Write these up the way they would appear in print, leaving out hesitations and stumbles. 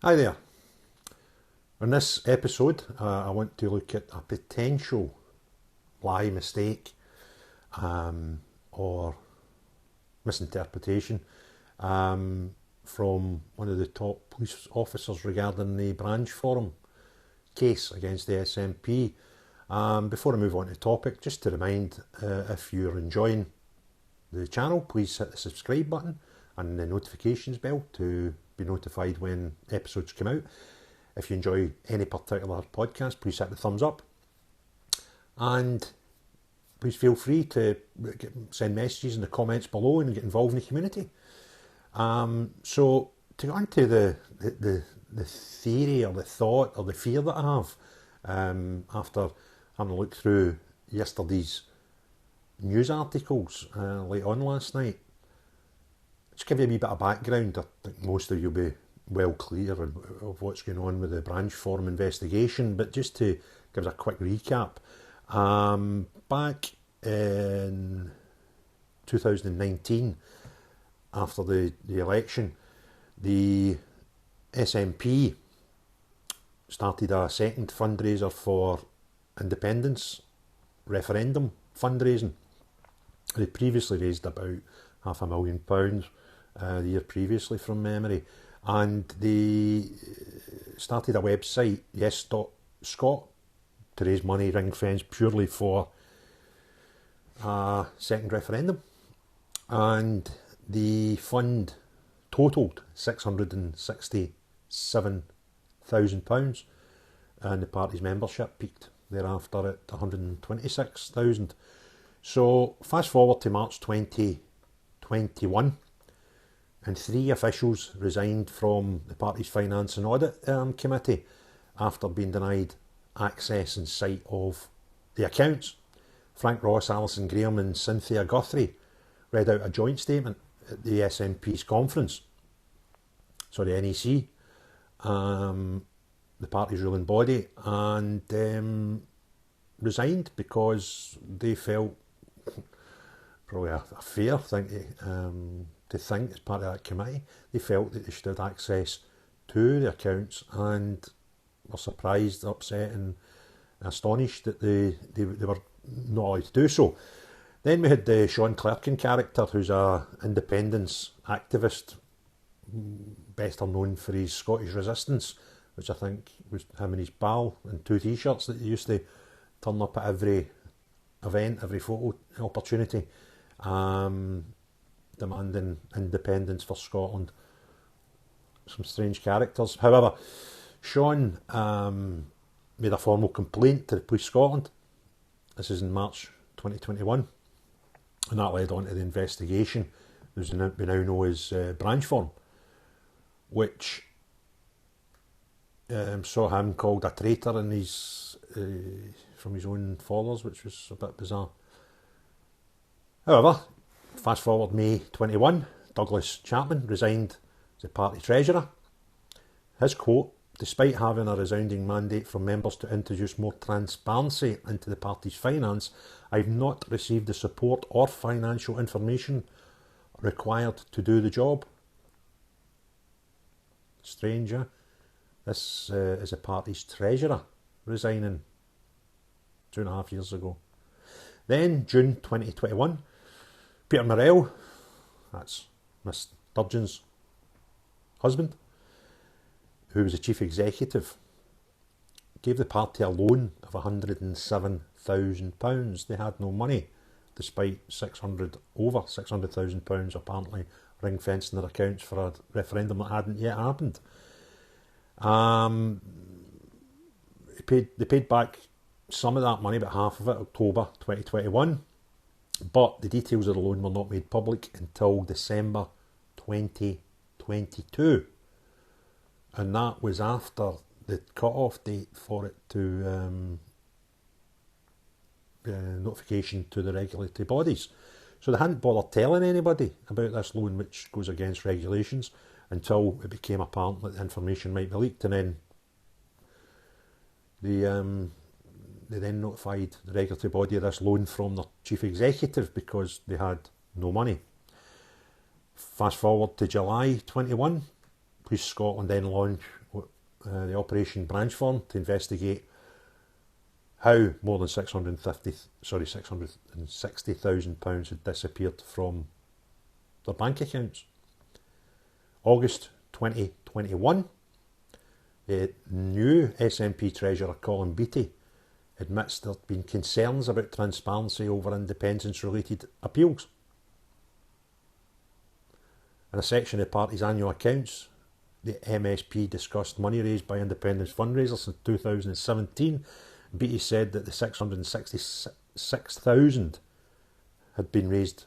Hi there. In this episode, I want to look at a potential lie, mistake, or misinterpretation from one of the top police officers regarding the Branchform case against the SNP. Before I move on to the topic, just to remind, if you're enjoying the channel, please hit the subscribe button and the notifications bell to be notified when episodes come out. If you enjoy any particular podcast, please hit the thumbs up. And please feel free to send messages in the comments below and get involved in the community. So to go on to the theory or the thought or the fear that I have after having a look through yesterday's news articles late on last night. Just give you a wee bit of background. I think most of you will be well clear of what's going on with the Branchform investigation, but just to give us a quick recap. Back in 2019, after the election, the SNP started a second fundraiser for independence referendum fundraising. They previously raised about £500,000 the year previously from memory, and they started a website, yes.scot, to raise money ring-fenced purely for a second referendum, and the fund totalled £667,000, and the party's membership peaked thereafter at 126,000. So fast forward to March 2021, and 3 officials resigned from the party's Finance and Audit Committee after being denied access and sight of the accounts. Frank Ross, Alison Graham and Cynthia Guthrie read out a joint statement at the SNP's conference, NEC, the party's ruling body, and resigned because they felt, probably a fair thing to think as part of that committee, they felt that they should have access to the accounts, and were surprised, upset and astonished that they were not allowed to do so. Then we had the Sean Clerkin character, who's a independence activist, best known for his Scottish Resistance, which I think was him and his pal in 2 t-shirts that he used to turn up at every event, every photo opportunity, demanding independence for Scotland. Some strange characters. However, Sean made a formal complaint to the Police Scotland. This is in March 2021, and that led on to the investigation we now know as Branchform, which saw him called a traitor in his from his own followers, which was a bit bizarre. However, fast forward May 21, Douglas Chapman resigned as the party treasurer. His quote: "Despite having a resounding mandate from members to introduce more transparency into the party's finance, I have not received the support or financial information required to do the job." Strange, eh? This is the party's treasurer resigning 2.5 years ago. Then, June 2021, Peter Morrell, that's Miss Sturgeon's husband, who was the chief executive, gave the party a loan of £107,000. They had no money, despite over £600,000 apparently ring-fenced in their accounts for a referendum that hadn't yet happened. They paid back some of that money, about half of it, October 2021, but the details of the loan were not made public until December 2022, and that was after the cut-off date for it to notification to the regulatory bodies. So they hadn't bothered telling anybody about this loan, which goes against regulations, until it became apparent that the information might be leaked, and then they then notified the regulatory body of this loan from their chief executive because they had no money. Fast forward to July 21, Police Scotland then launched the Operation Branchform to investigate how more than £660,000 had disappeared from their bank accounts. August 2021, the new SNP Treasurer Colin Beattie admits there have been concerns about transparency over independence-related appeals. In a section of the party's annual accounts, the MSP discussed money raised by independence fundraisers in 2017. Beattie said that the $666,000 had been raised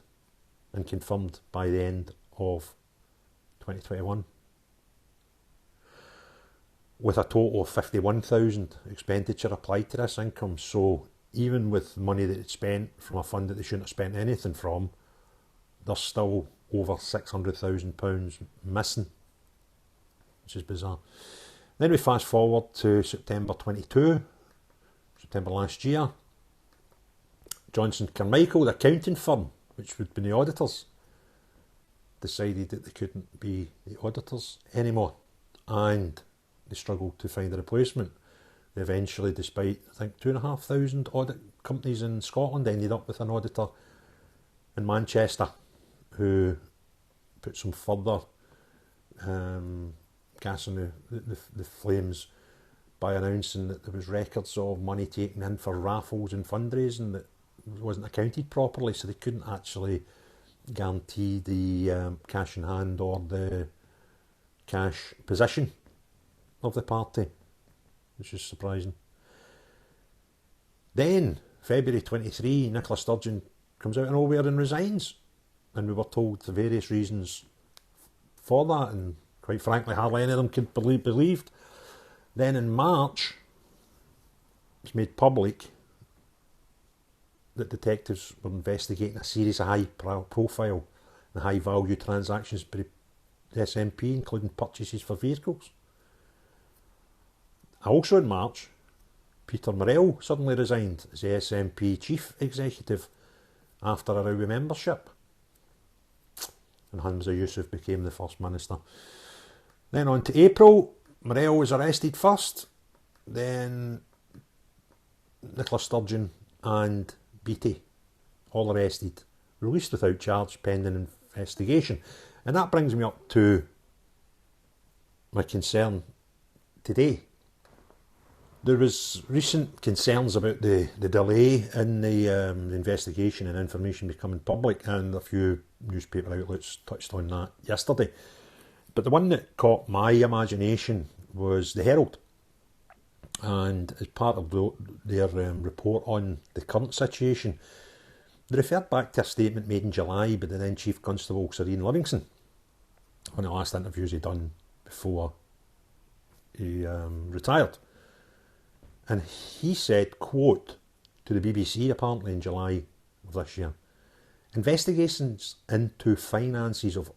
and confirmed by the end of 2021, with a total of $51,000 expenditure applied to this income. So even with money that it's spent from a fund that they shouldn't have spent anything from, there's still over £600,000 missing, which is bizarre. Then we fast forward to September 22, September last year. Johnson Carmichael, the accounting firm, which would be the auditors, decided that they couldn't be the auditors anymore, and they struggled to find a replacement. They eventually, despite I think 2,500 audit companies in Scotland, ended up with an auditor in Manchester who put some further gas in the flames by announcing that there was records of money taken in for raffles and fundraising that wasn't accounted properly, so they couldn't actually guarantee the cash in hand or the cash position of the party, which is surprising. Then, February 23, Nicola Sturgeon comes out of nowhere and resigns, and we were told the various reasons for that, and quite frankly hardly any of them could be believed. Then in March, it's made public that detectives were investigating a series of high-profile and high-value transactions by the SNP, including purchases for vehicles. Also in March, Peter Morrell suddenly resigned as the SNP Chief Executive after a row with membership, and Hamza Yusuf became the First Minister. Then on to April, Morrell was arrested first, then Nicola Sturgeon and Beattie, all arrested, released without charge pending investigation. And that brings me up to my concern today. There was recent concerns about the delay in the investigation and information becoming public, and a few newspaper outlets touched on that yesterday. But the one that caught my imagination was the Herald. And as part of their report on the current situation, they referred back to a statement made in July by the then Chief Constable Sir Ian Livingston, one of the last interviews he'd done before he retired. And he said, quote, to the BBC apparently in July of this year, "Investigations into finances of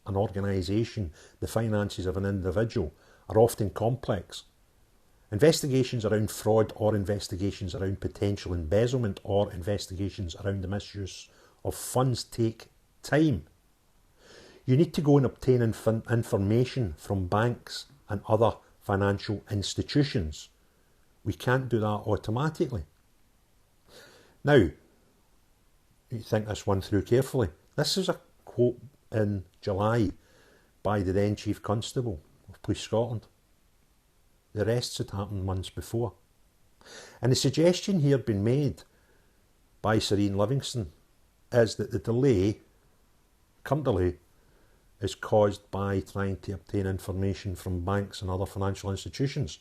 an organisation, the finances of an individual, are often complex. Investigations around fraud or investigations around potential embezzlement or investigations around the misuse of funds take time. You need to go and obtain information from banks and other financial institutions. We can't do that automatically." Now, you think this one through carefully. This is a quote in July by the then Chief Constable of Police Scotland. The arrests had happened months before. And the suggestion here been made by Sir Ian Livingston is that the current delay, is caused by trying to obtain information from banks and other financial institutions.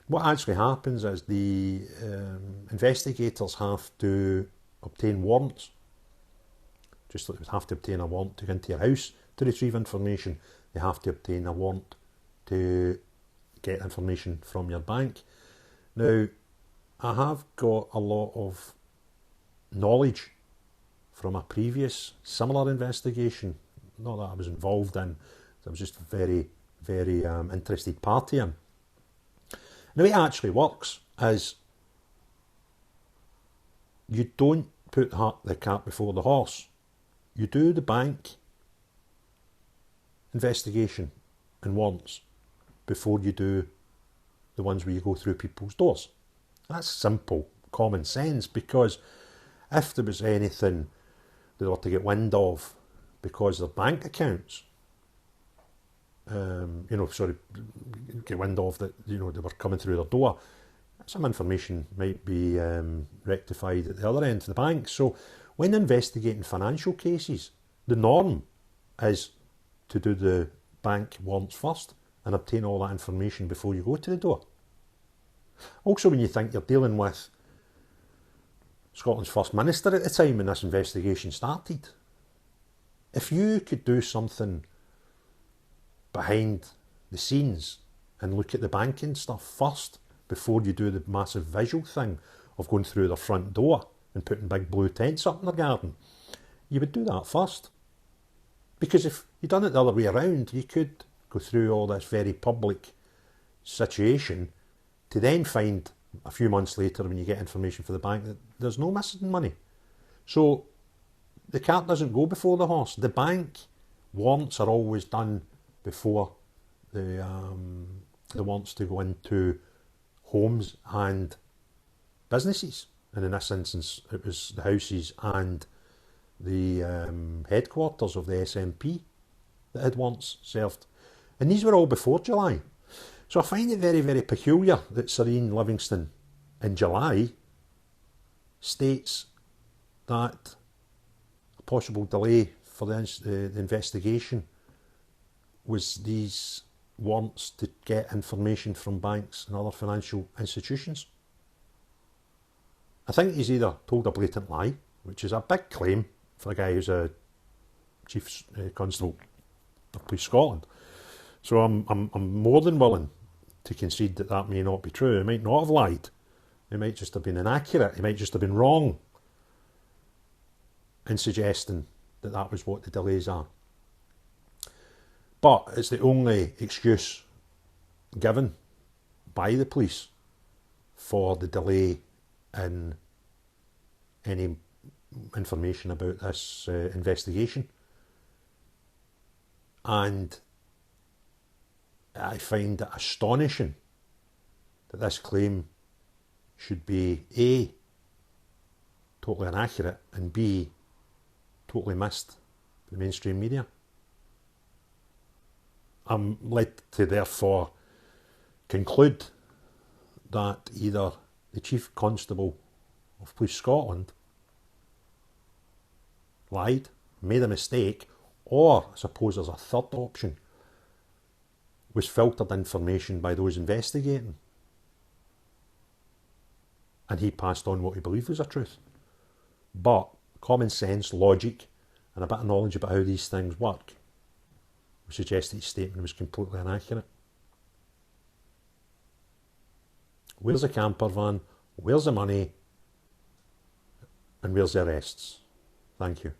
What actually happens is the investigators have to obtain warrants, just like they would have to obtain a warrant to go into your house to retrieve information. They have to obtain a warrant to get information from your bank. Now, I have got a lot of knowledge from a previous similar investigation, not that I was involved in, I was just a very, very interested party in. The way it actually works is you don't put the cart before the horse. You do the bank investigation and wants before you do the ones where you go through people's doors. That's simple common sense, because if there was anything they were to get wind of because their bank accounts, get wind of that, they were coming through their door, some information might be rectified at the other end of the bank. So when investigating financial cases, the norm is to do the bank warrants first and obtain all that information before you go to the door. Also, when you think you're dealing with Scotland's First Minister at the time when this investigation started, if you could do something behind the scenes and look at the banking stuff first before you do the massive visual thing of going through their front door and putting big blue tents up in their garden, you would do that first. Because if you'd done it the other way around, you could go through all this very public situation to then find a few months later, when you get information for the bank, that there's no missing money. So the cart doesn't go before the horse. The bank warrants are always done before the warrants to go into homes and businesses. And in this instance, it was the houses and the headquarters of the SNP that had warrants served. And these were all before July. So I find it very, very peculiar that Serene Livingston in July states that a possible delay for the investigation was these warrants to get information from banks and other financial institutions. I think he's either told a blatant lie, which is a big claim for a guy who's a Chief Constable of Police Scotland. So I'm more than willing to concede that that may not be true. He might not have lied. He might just have been inaccurate. He might just have been wrong in suggesting that that was what the delays are. But it's the only excuse given by the police for the delay in any information about this investigation. And I find it astonishing that this claim should be A, totally inaccurate, and B, totally missed by the mainstream media. I'm led to therefore conclude that either the Chief Constable of Police Scotland lied, made a mistake, or I suppose there's a third option, was filtered information by those investigating, and he passed on what he believed was the truth. But common sense, logic, and a bit of knowledge about how these things work would suggest that his statement was completely inaccurate. Where's the camper van? Where's the money? And where's the arrests? Thank you.